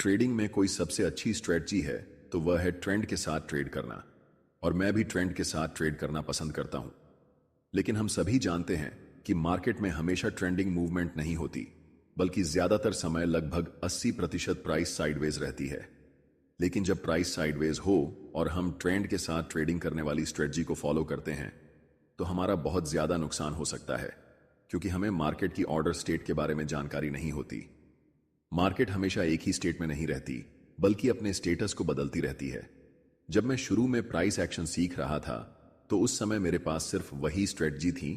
Trading में कोई सबसे अच्छी स्ट्रेटजी है तो वह है ट्रेंड के साथ ट्रेड करना। और मैं भी ट्रेंड के साथ ट्रेड करना पसंद करता हूं। लेकिन हम सभी जानते हैं कि मार्केट में हमेशा ट्रेंडिंग मूवमेंट नहीं होती, बल्कि ज्यादातर समय लगभग 80% प्राइस साइडवेज रहती है। लेकिन जब प्राइस साइडवेज हो और हम ट्रेंड के साथ ट्रेडिंग करने वाली स्ट्रेटजी को फॉलो करते हैं तो हमारा बहुत ज्यादा नुकसान हो सकता है, क्योंकि हमें मार्केट की ऑर्डर स्टेट के बारे में जानकारी नहीं होती। मार्केट हमेशा एक ही स्टेट में नहीं रहती, बल्कि अपने स्टेटस को बदलती रहती है। जब मैं शुरू में प्राइस एक्शन सीख रहा था तो उस समय मेरे पास सिर्फ वही स्ट्रेटजी थी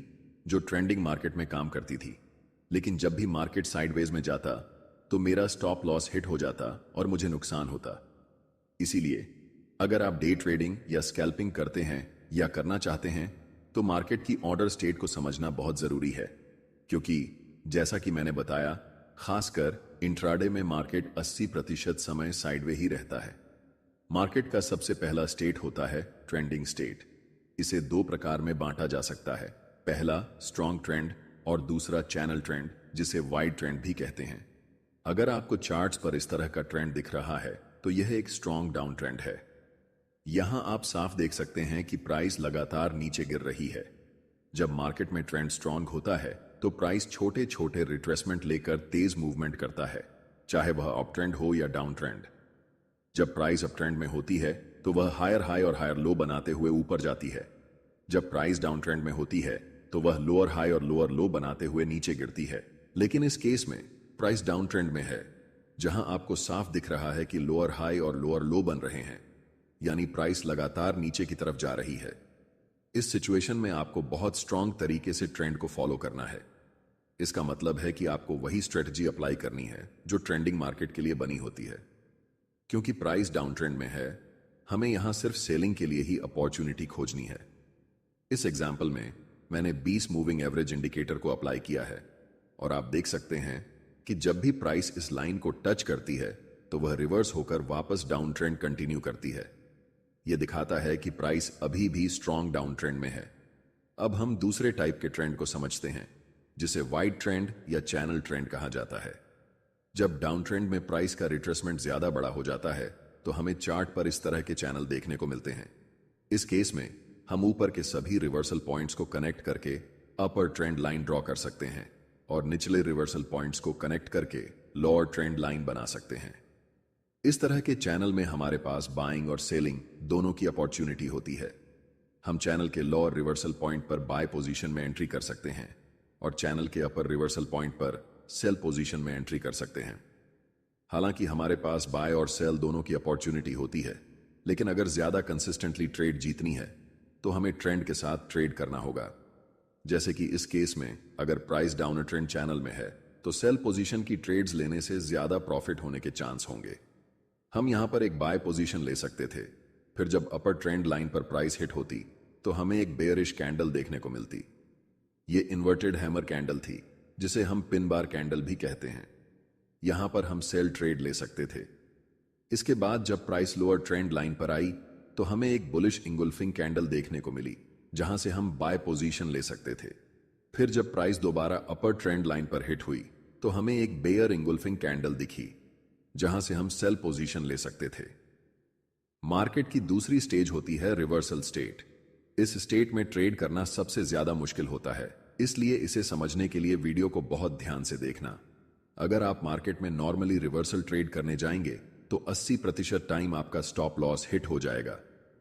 जो ट्रेंडिंग मार्केट में काम करती थी। लेकिन जब भी मार्केट साइडवेज में जाता तो मेरा स्टॉप लॉस हिट हो जाता और मुझे नुकसान होता। इसीलिए अगर आप डे ट्रेडिंग या स्कैल्पिंग करते हैं या करना चाहते हैं तो मार्केट की ऑर्डर स्टेट को समझना बहुत जरूरी है, क्योंकि जैसा कि मैंने बताया, खासकर इंट्राडे में मार्केट 80% समय साइडवे ही रहता है। मार्केट का सबसे पहला स्टेट होता है ट्रेंडिंग स्टेट। इसे दो प्रकार में बांटा जा सकता है। पहला स्ट्रॉन्ग ट्रेंड और दूसरा चैनल ट्रेंड, जिसे वाइड ट्रेंड भी कहते हैं। अगर आपको चार्ट्स पर इस तरह का ट्रेंड दिख रहा है तो यह एक स्ट्रॉन्ग डाउन ट्रेंड है। यहां आप साफ देख सकते हैं कि प्राइस लगातार नीचे गिर रही है। जब मार्केट में ट्रेंड स्ट्रॉन्ग होता है तो प्राइस छोटे छोटे रिट्रेसमेंट लेकर तेज मूवमेंट करता है, चाहे वह अप ट्रेंड हो या डाउन ट्रेंड। जब प्राइस अप ट्रेंड में होती है तो वह हायर हाई और हायर लो बनाते हुए ऊपर जाती है। जब प्राइस डाउन ट्रेंड में होती है तो वह लोअर हाई और लोअर लो बनाते हुए नीचे गिरती है। लेकिन इस केस में प्राइस डाउन ट्रेंड में है, जहां आपको साफ दिख रहा है कि लोअर हाई और लोअर लो बन रहे हैं, यानी प्राइस लगातार नीचे की तरफ जा रही है। इस सिचुएशन में आपको बहुत स्ट्रांग तरीके से ट्रेंड को फॉलो करना है। इसका मतलब है कि आपको वही स्ट्रेटजी अप्लाई करनी है जो ट्रेंडिंग मार्केट के लिए बनी होती है। क्योंकि प्राइस डाउन ट्रेंड में है, हमें यहां सिर्फ सेलिंग के लिए ही अपॉर्चुनिटी खोजनी है। इस एग्जाम्पल में मैंने 20 मूविंग एवरेज इंडिकेटर को अप्लाई किया है और आप देख सकते हैं कि जब भी प्राइस इस लाइन को टच करती है तो वह रिवर्स होकर वापस डाउन ट्रेंड कंटिन्यू करती है। यह दिखाता है कि प्राइस अभी भी स्ट्रॉन्ग डाउन ट्रेंड में है। अब हम दूसरे टाइप के ट्रेंड को समझते हैं, जिसे वाइड ट्रेंड या चैनल ट्रेंड कहा जाता है। जब डाउन ट्रेंड में प्राइस का रिट्रेसमेंट ज्यादा बड़ा हो जाता है तो हमें चार्ट पर इस तरह के चैनल देखने को मिलते हैं। इस केस में हम ऊपर के सभी रिवर्सल पॉइंट्स को कनेक्ट करके अपर ट्रेंड लाइन ड्रॉ कर सकते हैं और निचले रिवर्सल पॉइंट्स को कनेक्ट करके लोअर ट्रेंड लाइन बना सकते हैं। इस तरह के चैनल में हमारे पास बाइंग और सेलिंग दोनों की अपॉर्चुनिटी होती है। हम चैनल के लोअर रिवर्सल पॉइंट पर बाय पोजीशन में एंट्री कर सकते हैं और चैनल के अपर रिवर्सल पॉइंट पर सेल पोजीशन में एंट्री कर सकते हैं। हालांकि हमारे पास बाय और सेल दोनों की अपॉर्चुनिटी होती है, लेकिन अगर ज्यादा कंसिस्टेंटली ट्रेड जीतनी है तो हमें ट्रेंड के साथ ट्रेड करना होगा। जैसे कि इस केस में अगर प्राइस डाउन ट्रेंड चैनल में है तो सेल पोजीशन की ट्रेड्स लेने से ज्यादा प्रॉफिट होने के चांस होंगे। हम यहां पर एक बाय पोजीशन ले सकते थे, फिर जब अपर ट्रेंड लाइन पर प्राइस हिट होती तो हमें एक बेयरिश कैंडल देखने को मिलती। ये इन्वर्टेड हैमर कैंडल थी, जिसे हम पिन बार कैंडल भी कहते हैं। यहां पर हम सेल ट्रेड ले सकते थे। इसके बाद जब प्राइस लोअर ट्रेंड लाइन पर आई तो हमें एक बुलिश इंगुल्फिंग कैंडल देखने को मिली, जहां से हम बाय पोजीशन ले सकते थे। फिर जब प्राइस दोबारा अपर ट्रेंड लाइन पर हिट हुई तो हमें एक बेयर इंगुल्फिंग कैंडल दिखी, जहां से हम सेल पोजीशन ले सकते थे। मार्केट की दूसरी स्टेज होती है रिवर्सल स्टेट। इस स्टेट में ट्रेड करना सबसे ज्यादा मुश्किल होता है, इसलिए इसे समझने के लिए वीडियो को बहुत ध्यान से देखना। अगर आप मार्केट में नॉर्मली रिवर्सल ट्रेड करने जाएंगे तो 80% टाइम आपका स्टॉप लॉस हिट हो जाएगा।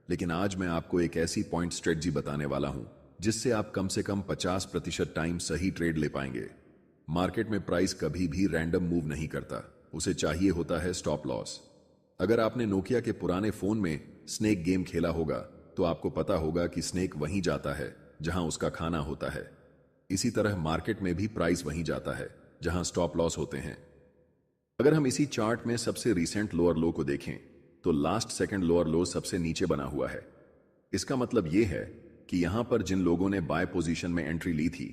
लेकिन आज मैं आपको एक ऐसी पॉइंट स्ट्रेटजी बताने वाला हूं जिससे आप कम से कम 50% टाइम सही ट्रेड ले पाएंगे। मार्केट में प्राइस कभी भी रैंडम मूव नहीं करता, उसे चाहिए होता है स्टॉप लॉस। अगर आपने नोकिया के पुराने फोन में स्नेक गेम खेला होगा तो आपको पता होगा कि स्नेक वहीं जाता है जहां उसका खाना होता है। इसी तरह मार्केट में भी प्राइस वहीं जाता है जहां स्टॉप लॉस होते हैं। अगर हम इसी चार्ट में सबसे रीसेंट लोअर लो को देखें तो लास्ट सेकंड लोअर लो सबसे नीचे बना हुआ है। इसका मतलब यह है कि यहां पर जिन लोगों ने बाय पोजीशन में एंट्री ली थी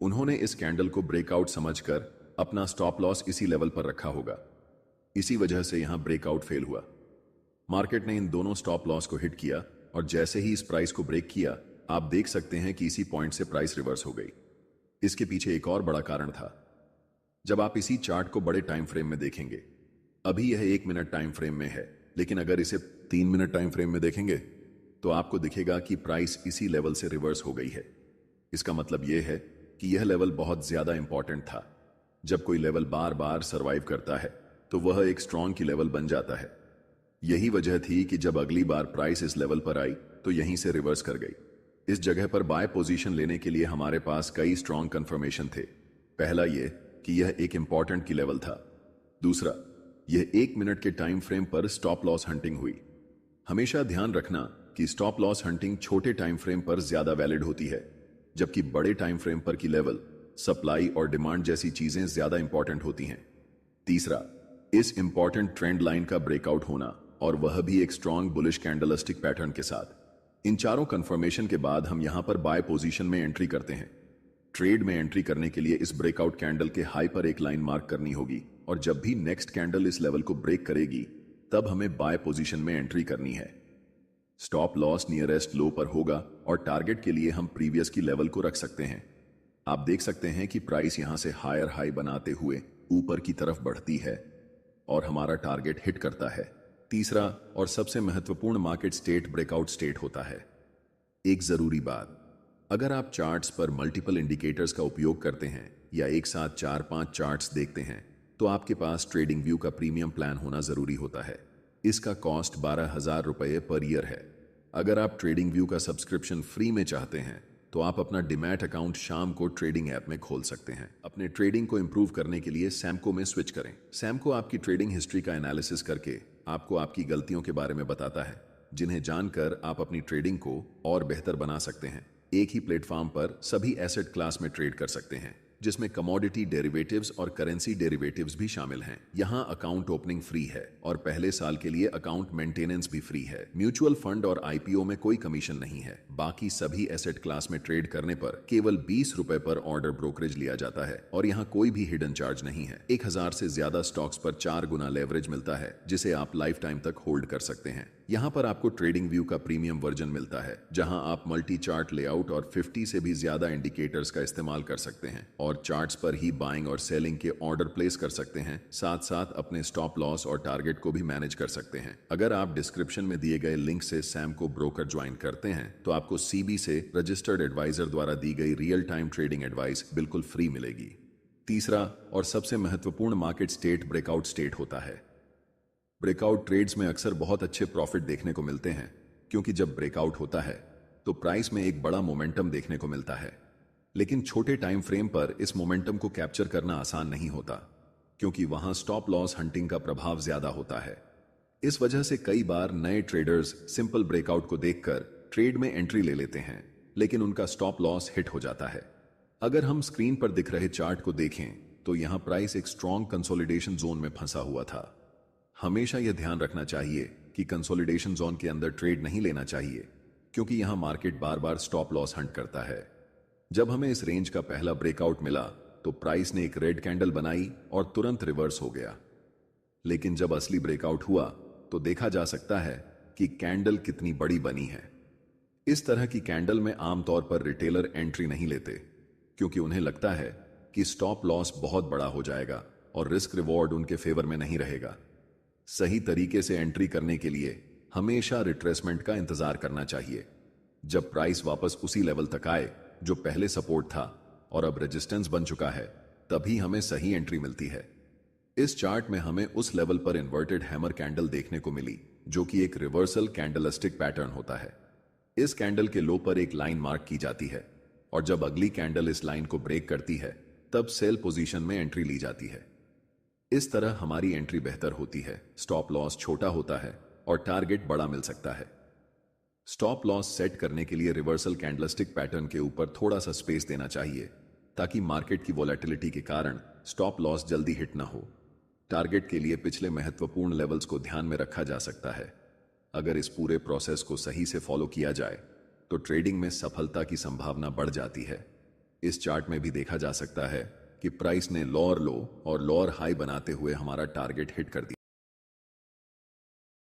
उन्होंने इस कैंडल को ब्रेकआउट समझकर अपना स्टॉप लॉस इसी लेवल पर रखा होगा। इसी वजह से यहां ब्रेकआउट फेल हुआ। मार्केट ने इन दोनों स्टॉप लॉस को हिट किया और जैसे ही इस प्राइस को ब्रेक किया, आप देख सकते हैं कि इसी पॉइंट से प्राइस रिवर्स हो गई। इसके पीछे एक और बड़ा कारण था। जब आप इसी चार्ट को बड़े टाइम फ्रेम में देखेंगे, अभी यह 1 मिनट टाइम फ्रेम में है, लेकिन अगर इसे 3 मिनट टाइम फ्रेम में देखेंगे तो आपको दिखेगा कि प्राइस इसी लेवल से रिवर्स हो गई है। इसका मतलब यह है कि यह लेवल बहुत ज्यादा इंपॉर्टेंट था। जब कोई लेवल बार बार सरवाइव करता है तो वह एक स्ट्रॉन्ग की लेवल बन जाता है। यही वजह थी कि जब अगली बार प्राइस इस लेवल पर आई तो यहीं से रिवर्स कर गई। इस जगह पर बाय पोजीशन लेने के लिए हमारे पास कई स्ट्रॉन्ग कंफर्मेशन थे। पहला यह कि यह एक इंपॉर्टेंट की लेवल था। दूसरा, यह 1 मिनट के टाइम फ्रेम पर स्टॉप लॉस हंटिंग हुई। हमेशा ध्यान रखना कि स्टॉप लॉस हंटिंग छोटे टाइम फ्रेम पर ज्यादा वैलिड होती है, जबकि बड़े टाइम फ्रेम पर की लेवल, सप्लाई और डिमांड जैसी चीजें ज्यादा इंपॉर्टेंट होती हैं। तीसरा, इस इंपॉर्टेंट ट्रेंड लाइन का ब्रेकआउट होना, और वह भी एक स्ट्रॉन्ग बुलिश कैंडलस्टिक पैटर्न के साथ। इन चारों कंफर्मेशन के बाद हम यहां पर बाय पोजीशन में एंट्री करते हैं। ट्रेड में एंट्री करने के लिए इस ब्रेकआउट कैंडल के हाई पर एक लाइन मार्क करनी होगी, और जब भी नेक्स्ट कैंडल इस लेवल को ब्रेक करेगी तब हमें बाय पोजीशन में एंट्री करनी है। स्टॉप लॉस नियरेस्ट लो पर होगा और टारगेट के लिए हम प्रीवियस की लेवल को रख सकते हैं। आप देख सकते हैं कि प्राइस यहां से हायर हाई बनाते हुए ऊपर की तरफ बढ़ती है और हमारा टारगेट हिट करता है। तीसरा और सबसे महत्वपूर्ण मार्केट स्टेट ब्रेकआउट स्टेट होता है। एक जरूरी बात, अगर आप चार्ट्स पर मल्टीपल इंडिकेटर्स का उपयोग करते हैं या एक साथ 4-5 चार्ट्स देखते हैं तो आपके पास ट्रेडिंग व्यू का प्रीमियम प्लान होना जरूरी होता है। इसका कॉस्ट 12,000 रुपये पर ईयर है। अगर आप ट्रेडिंग व्यू का सब्सक्रिप्शन फ्री में चाहते हैं तो आप अपना डिमैट अकाउंट शाम को ट्रेडिंग ऐप में खोल सकते हैं। अपने ट्रेडिंग को इंप्रूव करने के लिए सैमको में स्विच करें। सैमको आपकी ट्रेडिंग हिस्ट्री का एनालिसिस करके आपको आपकी गलतियों के बारे में बताता है, जिन्हें जानकर आप अपनी ट्रेडिंग को और बेहतर बना सकते हैं। एक ही प्लेटफॉर्म पर सभी एसेट क्लास में ट्रेड कर सकते हैं, जिसमें कमोडिटी डेरिवेटिव्स और करेंसी डेरिवेटिव्स भी शामिल हैं। यहाँ अकाउंट ओपनिंग फ्री है और पहले साल के लिए अकाउंट मेंटेनेंस भी फ्री है। म्यूचुअल फंड और आईपीओ में कोई कमीशन नहीं है। बाकी सभी एसेट क्लास में ट्रेड करने पर केवल 20 रुपए पर ऑर्डर ब्रोकरेज लिया जाता है और यहाँ कोई भी हिडन चार्ज नहीं है। 1000 से ज्यादा स्टॉक्स पर 4 गुना लेवरेज मिलता है, जिसे आप लाइफ टाइम तक होल्ड कर सकते हैं। यहाँ पर आपको ट्रेडिंग व्यू का प्रीमियम वर्जन मिलता है, जहां आप मल्टी चार्ट लेआउट और 50 से भी ज्यादा इंडिकेटर्स का इस्तेमाल कर सकते हैं और चार्ट्स पर ही बाइंग और सेलिंग के ऑर्डर प्लेस कर सकते हैं। साथ साथ अपने स्टॉप लॉस और टारगेट को भी मैनेज कर सकते हैं। अगर आप डिस्क्रिप्शन में दिए गए लिंक से सैमको ब्रोकर ज्वाइन करते हैं तो आपको सीबी से रजिस्टर्ड एडवाइजर द्वारा दी गई रियल टाइम ट्रेडिंग एडवाइस बिल्कुल फ्री मिलेगी। तीसरा और सबसे महत्वपूर्ण मार्केट स्टेट ब्रेकआउट स्टेट होता है। ब्रेकआउट ट्रेड्स में अक्सर बहुत अच्छे प्रॉफिट देखने को मिलते हैं, क्योंकि जब ब्रेकआउट होता है तो प्राइस में एक बड़ा मोमेंटम देखने को मिलता है। लेकिन छोटे टाइम फ्रेम पर इस मोमेंटम को कैप्चर करना आसान नहीं होता, क्योंकि वहां स्टॉप लॉस हंटिंग का प्रभाव ज्यादा होता है। इस वजह से कई बार नए ट्रेडर्स सिंपल ब्रेकआउट को देखकर ट्रेड में एंट्री ले लेते हैं, लेकिन उनका स्टॉप लॉस हिट हो जाता है। अगर हम स्क्रीन पर दिख रहे चार्ट को देखें तो यहां प्राइस एक स्ट्रॉन्ग कंसोलिडेशन जोन में फंसा हुआ था। हमेशा यह ध्यान रखना चाहिए कि कंसोलिडेशन जोन के अंदर ट्रेड नहीं लेना चाहिए, क्योंकि यहां मार्केट बार बार स्टॉप लॉस हंट करता है। जब हमें इस रेंज का पहला ब्रेकआउट मिला तो प्राइस ने एक रेड कैंडल बनाई और तुरंत रिवर्स हो गया। लेकिन जब असली ब्रेकआउट हुआ तो देखा जा सकता है कि कैंडल कितनी बड़ी बनी है। इस तरह की कैंडल में आमतौर पर रिटेलर एंट्री नहीं लेते, क्योंकि उन्हें लगता है कि स्टॉप लॉस बहुत बड़ा हो जाएगा और रिस्क रिवॉर्ड उनके फेवर में नहीं रहेगा। सही तरीके से एंट्री करने के लिए हमेशा रिट्रेसमेंट का इंतजार करना चाहिए। जब प्राइस वापस उसी लेवल तक आए जो पहले सपोर्ट था और अब रेजिस्टेंस बन चुका है, तभी हमें सही एंट्री मिलती है। इस चार्ट में हमें उस लेवल पर इन्वर्टेड हैमर कैंडल देखने को मिली, जो कि एक रिवर्सल कैंडलस्टिक पैटर्न होता है। इस कैंडल के लो पर एक लाइन मार्क की जाती है और जब अगली कैंडल इस लाइन को ब्रेक करती है तब सेल पोजीशन में एंट्री ली जाती है। इस तरह हमारी एंट्री बेहतर होती है, स्टॉप लॉस छोटा होता है और टारगेट बड़ा मिल सकता है। स्टॉप लॉस सेट करने के लिए रिवर्सल कैंडलस्टिक पैटर्न के ऊपर थोड़ा सा स्पेस देना चाहिए, ताकि मार्केट की वोलेटिलिटी के कारण स्टॉप लॉस जल्दी हिट ना हो। टारगेट के लिए पिछले महत्वपूर्ण लेवल्स को ध्यान में रखा जा सकता है। अगर इस पूरे प्रोसेस को सही से फॉलो किया जाए तो ट्रेडिंग में सफलता की संभावना बढ़ जाती है। इस चार्ट में भी देखा जा सकता है कि प्राइस ने लोअर लो और लोअर हाई बनाते हुए हमारा टारगेट हिट कर दिया।